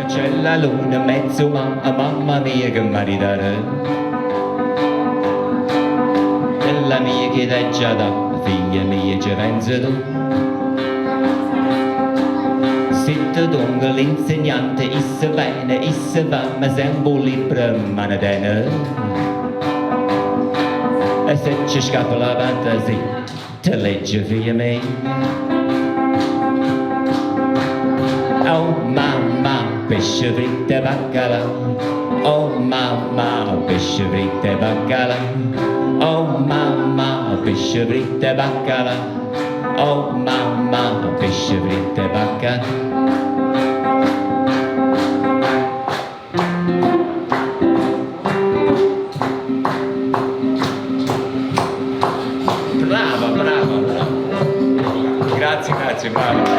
C'è la luna in mezzo, mamma mia che maritare. E la mia che t'è già da, figlia mia ci pensi tu. Sitte dunque l'insegnante, issa bene, issa va, ma sempre un libro ma ne tiene. E se ci scappa la fantasia, te legge figlia mia. Oh mamma, pesce fritto e baccalà. Oh mamma, pesce fritto e baccalà. Oh mamma, pesce fritto e baccalà. Oh mamma, pesce fritto e baccalà. Brava. Grazie, brava.